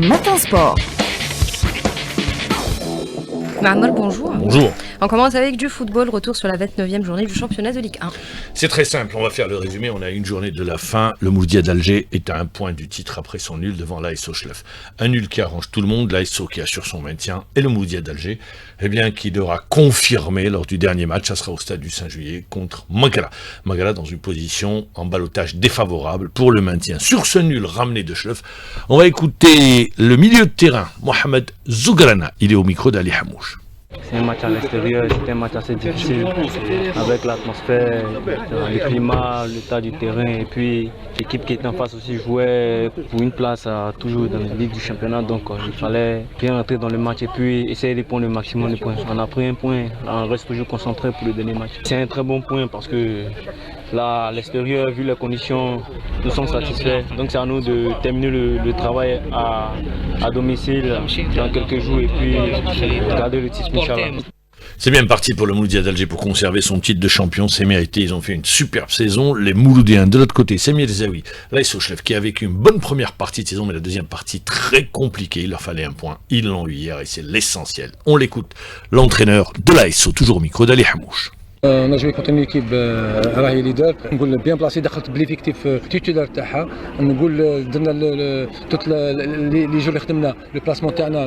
Matin Sport. Mahmoud, bonjour. Bonjour. On commence avec du football, retour sur la 29e journée du championnat de Ligue 1. C'est très simple, on va faire le résumé, on a une journée de la fin, le Mouloudia d'Alger est à un point du titre après son nul devant l'ASO Schleff. Un nul qui arrange tout le monde, l'ASO qui assure son maintien, et le Mouloudia d'Alger, qui devra confirmer lors du dernier match, ça sera au stade du 5 juillet contre Magala. Magala dans une position en ballottage défavorable pour le maintien. Sur ce nul ramené de Schleff, on va écouter le milieu de terrain, Mohamed Zougrana, il est au micro d'Ali Hamouche. C'est un match à l'extérieur, c'était un match assez difficile avec l'atmosphère, le climat, l'état du terrain et puis l'équipe qui était en face aussi jouait pour une place toujours dans la ligue du championnat, donc il fallait bien rentrer dans le match et puis essayer de prendre le maximum de points. On a pris un point, on reste toujours concentré pour le dernier match. C'est un très bon point parce que là, à l'extérieur, vu les conditions, nous sommes satisfaits. Donc c'est à nous de terminer le travail à domicile dans quelques jours et puis garder le titre, Inch'Allah. C'est bien parti pour le Mouloudia d'Alger pour conserver son titre de champion, c'est mérité, ils ont fait une superbe saison. Les Mouloudéens de l'autre côté, Samir Zawi, l'ASO Schleff qui a vécu une bonne première partie de saison, mais la deuxième partie très compliquée, il leur fallait un point, ils l'ont eu hier et c'est l'essentiel. On l'écoute, l'entraîneur de l'ASO, toujours au micro d'Ali Hamouche. On a joué contre une équipe راهي ليدر نقول بيان بلاسي دخلت بليفيكتيف تيتولار تاعها نقول درنا توت لي جور اللي خدمنا لو بلاسمون تاعنا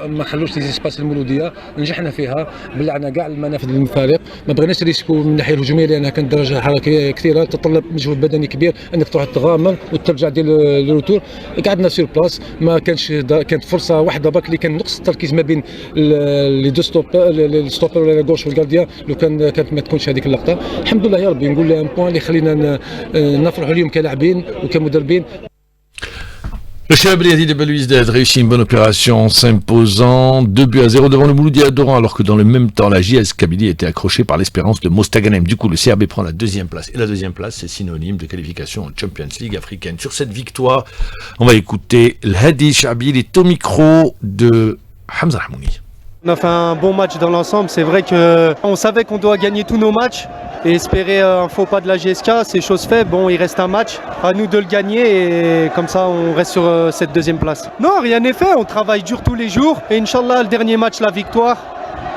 ما خلوش لي سباس المولوديه نجحنا فيها بلعنا كاع المنافذ للفريق ما بغيناش ريسكو من الناحيه الهجوميه لانها كانت درجه حركيه كثيره تتطلب مجهود بدني كبير انك تروح تغامر وترجع دير لو روتور قعدنا سير بلاس ما كانت فرصه واحده برك اللي كان نقص التركيز ما بين لي دو ستوبر ولا غوش والغارديان لو كانت ما تكونش هذيك اللقطه الحمد لله يا ربي نقول ان بوان اللي خلينا نفرحوا اليوم كلاعبين وكمدربين. Le Chabab Eliadi de Belouizdad réussit une bonne opération en s'imposant 2-0 devant le Mouloudia d'Oran, alors que dans le même temps, la JS Kabylie était accrochée par l'espérance de Mostaganem. Du coup, le CRB prend la deuxième place. Et la deuxième place, c'est synonyme de qualification en Champions League africaine. Sur cette victoire, on va écouter l'Hadi Chabi, il est au micro de Hamza Hamouni. On a fait un bon match dans l'ensemble, c'est vrai qu'on savait qu'on doit gagner tous nos matchs et espérer un faux pas de la GSK, c'est chose faite. Bon, il reste un match, à nous de le gagner et comme ça on reste sur cette deuxième place. Non, rien n'est fait, on travaille dur tous les jours et Inch'Allah, le dernier match, la victoire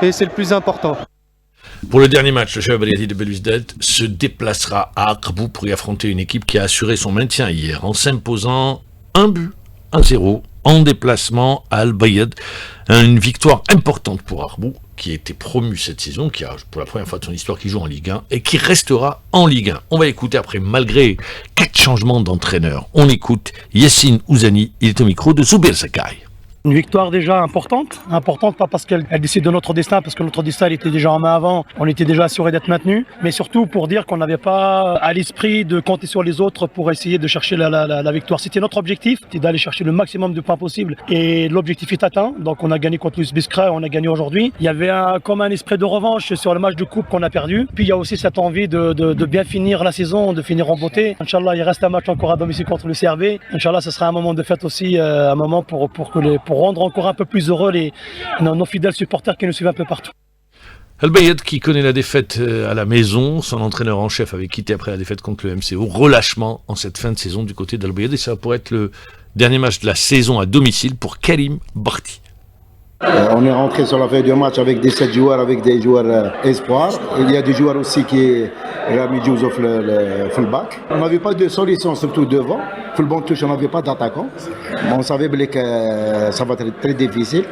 et c'est le plus important. Pour le dernier match, le Chabab Eliadi de Belouizdad se déplacera à Aqabou pour y affronter une équipe qui a assuré son maintien hier en s'imposant 1-0 en déplacement à Al-Bayad. Une victoire importante pour Aqabou, qui a été promu cette saison, qui a pour la première fois de son histoire qui joue en Ligue 1 et qui restera en Ligue 1. On va écouter après, malgré 4 changements d'entraîneur, on écoute Yassine Ouzani, il est au micro de Souber Sakai. Une victoire déjà importante pas parce qu'elle décide de notre destin, parce que notre destin il était déjà en main avant, on était déjà assuré d'être maintenu, mais surtout pour dire qu'on n'avait pas à l'esprit de compter sur les autres pour essayer de chercher la victoire. C'était notre objectif, c'était d'aller chercher le maximum de points possible et l'objectif est atteint. Donc on a gagné contre l'US Biskra, on a gagné aujourd'hui. Il y avait comme un esprit de revanche sur le match de coupe qu'on a perdu. Puis il y a aussi cette envie de bien finir la saison, de finir en beauté. Inch'Allah, il reste un match encore à domicile contre le CRB. Inch'Allah, ce sera un moment de fête aussi, un moment pour rendre encore un peu plus heureux nos fidèles supporters qui nous suivent un peu partout. Al-Bayad qui connaît la défaite à la maison, son entraîneur en chef avait quitté après la défaite contre le MCO, relâchement en cette fin de saison du côté d'Al-Bayad et ça pourrait être le dernier match de la saison à domicile pour Karim Barti. On est rentré sur la fin du match avec des 7 joueurs, avec des joueurs espoirs. Il y a des joueurs aussi qui Rami Diouzov le fullback. On n'avait pas de solution, surtout devant. Full banc touche, on n'avait pas d'attaquant. On savait que ça va être très difficile.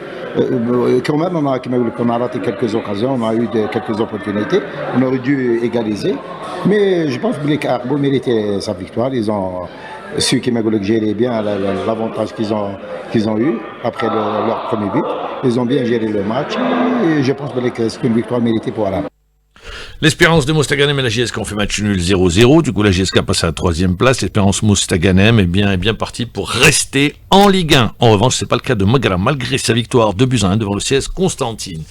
Quand même, on a raté quelques occasions, on a eu quelques opportunités. On aurait dû égaliser. Mais je pense que Aqabou méritait sa victoire. Ils ont su qu'ils m'ont géré bien l'avantage qu'ils ont eu après leur premier but. Ils ont bien géré le match et je pense que c'est une victoire méritée pour Alain. L'Espérance de Mostaganem et la JSK ont fait match nul 0-0. Du coup, la JSK passe à la 3e place. L'Espérance Mostaganem est bien partie pour rester en Ligue 1. En revanche, c'est pas le cas de Magara, malgré sa victoire 2-1 devant le CS Constantine.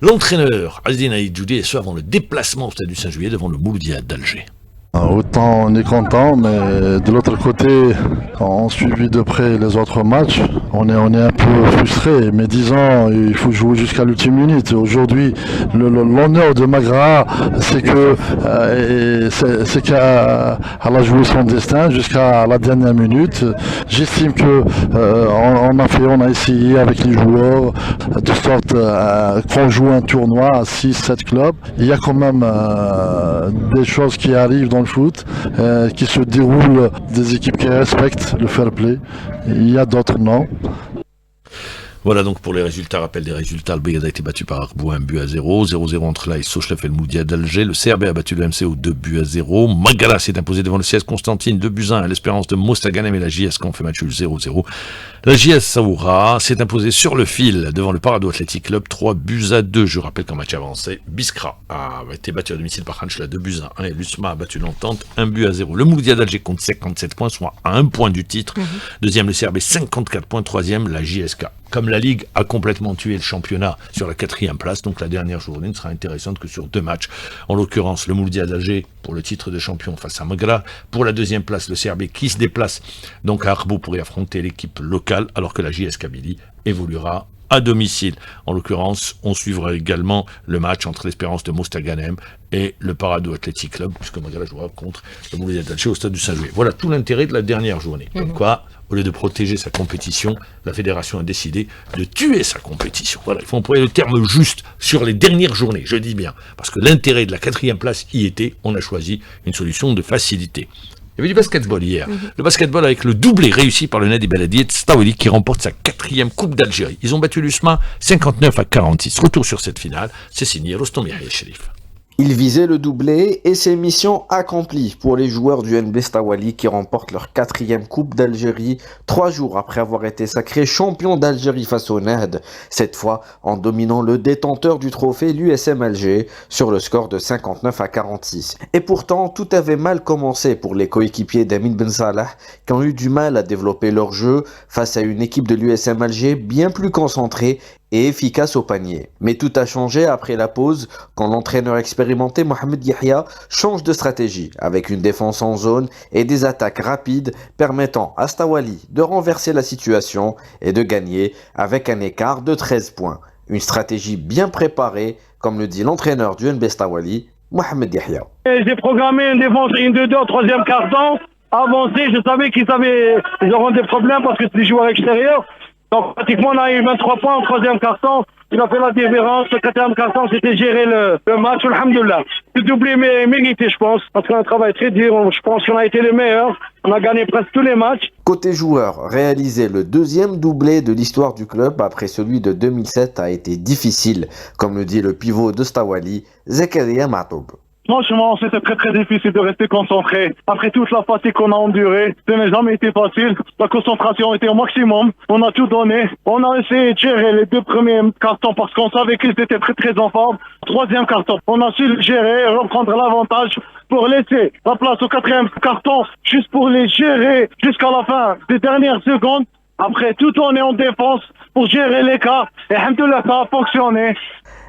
L'entraîneur Azdin Aïdjoudi est ce avant le déplacement au stade du 5 juillet devant le Mouloudia d'Alger. Autant on est content, mais de l'autre côté, on suivi de près les autres matchs, on est un peu frustré. Mais disons, il faut jouer jusqu'à l'ultime minute. Aujourd'hui, l'honneur de Magra, c'est qu'elle a joué son destin jusqu'à la dernière minute. J'estime que on a essayé avec les joueurs de sorte qu'on joue un tournoi à 6-7 clubs. Il y a quand même des choses qui arrivent dans le foot, qui se déroulent, des équipes qui respectent le fair play. Il y a d'autres non. Voilà donc pour les résultats, rappel des résultats, le Brigade a été battu par Arbou 1-0, 0-0 entre l'AS Sochleff et le Moudia d'Alger, le CRB a battu le MCO 2-0, Magala s'est imposé devant le CS Constantine 2-1 à l'Espérance de Mostaganem et la JS qui ont fait match 0-0. La JS Saoura s'est imposée sur le fil devant le Parado Athletic Club 3-2. Je rappelle qu'en match avancé, Biskra a été battu à domicile par Hanchla 2-1 et l'USMA a battu l'Entente 1-0. Le Moudia d'Alger compte 57 points, soit à 1 point du titre. Deuxième le CRB 54 points, troisième la JSK. Comme la Ligue a complètement tué le championnat sur la 4e place, donc la dernière journée ne sera intéressante que sur 2 matchs. En l'occurrence, le Moudia d'Alger pour le titre de champion face à Magala. Pour la 2e place, le CRB qui se déplace donc à Arbou pour y affronter l'équipe locale, alors que la JS Kabylie évoluera à domicile. En l'occurrence, on suivra également le match entre l'Espérance de Mostaganem et le Parado Athletic Club, puisque Magala jouera contre le Moudia d'Alger au stade du Saint-Joué. Voilà tout l'intérêt de la dernière journée. Comme quoi, au lieu de protéger sa compétition, la fédération a décidé de tuer sa compétition. Voilà, il faut employer le terme juste sur les dernières journées, je dis bien, parce que l'intérêt de la 4e place y était, on a choisi une solution de facilité. Il y avait du basketball hier. Le basketball avec le doublé réussi par le Nadi Beladiet Staweli qui remporte sa 4e Coupe d'Algérie. Ils ont battu l'USMA 59-46. Retour sur cette finale, c'est signé Rostom Yahya Sherif. Il visait le doublé et c'est mission accomplie pour les joueurs du NB Stawali qui remportent leur 4e Coupe d'Algérie 3 jours après avoir été sacrés champions d'Algérie face au Nahd, cette fois en dominant le détenteur du trophée, l'USM Alger, sur le score de 59-46. Et pourtant, tout avait mal commencé pour les coéquipiers d'Amin Ben Salah qui ont eu du mal à développer leur jeu face à une équipe de l'USM Alger bien plus concentrée et efficace au panier. Mais tout a changé après la pause quand l'entraîneur expérimenté Mohamed Yahya change de stratégie avec une défense en zone et des attaques rapides permettant à Stawali de renverser la situation et de gagner avec un écart de 13 points. Une stratégie bien préparée, comme le dit l'entraîneur du NB Stawali, Mohamed Yahya. J'ai programmé une défense 1-2-2 au 3e quart-temps. Avancé, je savais qu'ils auront des problèmes parce que c'est des joueurs extérieurs. Donc pratiquement on a eu 23 points en 3e quart-temps. Il a fait la différence. Le 4e quart-temps, c'était gérer le match. Alhamdoulilah. Le doublé mérité, je pense. Parce qu'on a un travail très dur. Je pense qu'on a été les meilleurs. On a gagné presque tous les matchs. Côté joueur, réaliser le 2e doublé de l'histoire du club après celui de 2007 a été difficile, comme le dit le pivot de Stawali, Zakaria Matoub. Franchement, c'était très très difficile de rester concentré. Après toute la fatigue qu'on a endurée, ce n'a jamais été facile. La concentration était au maximum. On a tout donné. On a essayé de gérer les 2 premiers cartons parce qu'on savait qu'ils étaient très très en forme. 3e carton, on a su le gérer, reprendre l'avantage pour laisser la place au 4e carton, juste pour les gérer jusqu'à la fin des dernières secondes. Après, tout on est en défense pour gérer l'écart. Et alhamdoulilah, ça a fonctionné.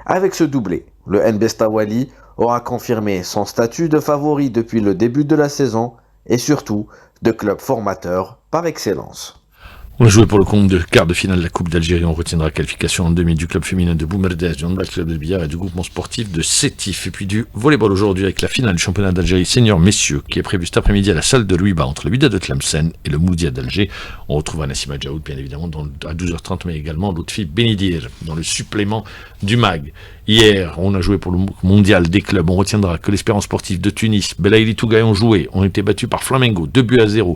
Avec ce doublé, le NB Stawali aura confirmé son statut de favori depuis le début de la saison et surtout de club formateur par excellence. On a joué pour le compte de quart de finale de la Coupe d'Algérie. On retiendra la qualification en demi du club féminin de Boumerdès, du handball club de billard et du groupement sportif de Sétif. Et puis du volleyball aujourd'hui avec la finale du championnat d'Algérie senior messieurs qui est prévue cet après-midi à la salle de Louiba entre le Wydad de Tlemcen et le Moudia d'Alger. On retrouvera Nassima Djaoud bien évidemment à 12h30 mais également Lutfi Benidir dans le supplément du MAG. Hier, on a joué pour le mondial des clubs. On retiendra que l'Espérance sportive de Tunis, Belaïli Tougaï ont joué, ont été battus par Flamengo, 2-0.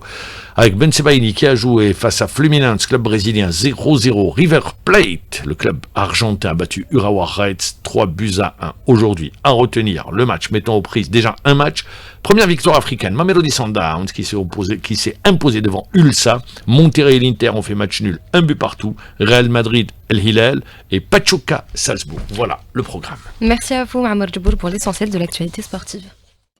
Avec Ben Sebaini qui a joué face à Fluminense, club brésilien, 0-0. River Plate, le club argentin a battu Urawa Reds, 3-1. Aujourd'hui, à retenir le match, mettons aux prises déjà un match. Première victoire africaine, Mamelodi Sundowns qui s'est imposé devant Ulsa. Monterrey et l'Inter ont fait match nul, 1 but partout. Real Madrid, El Hilal et Pachuca Salzbourg. Voilà le programme. Merci à vous, Mohamed Djibour, pour l'essentiel de l'actualité sportive.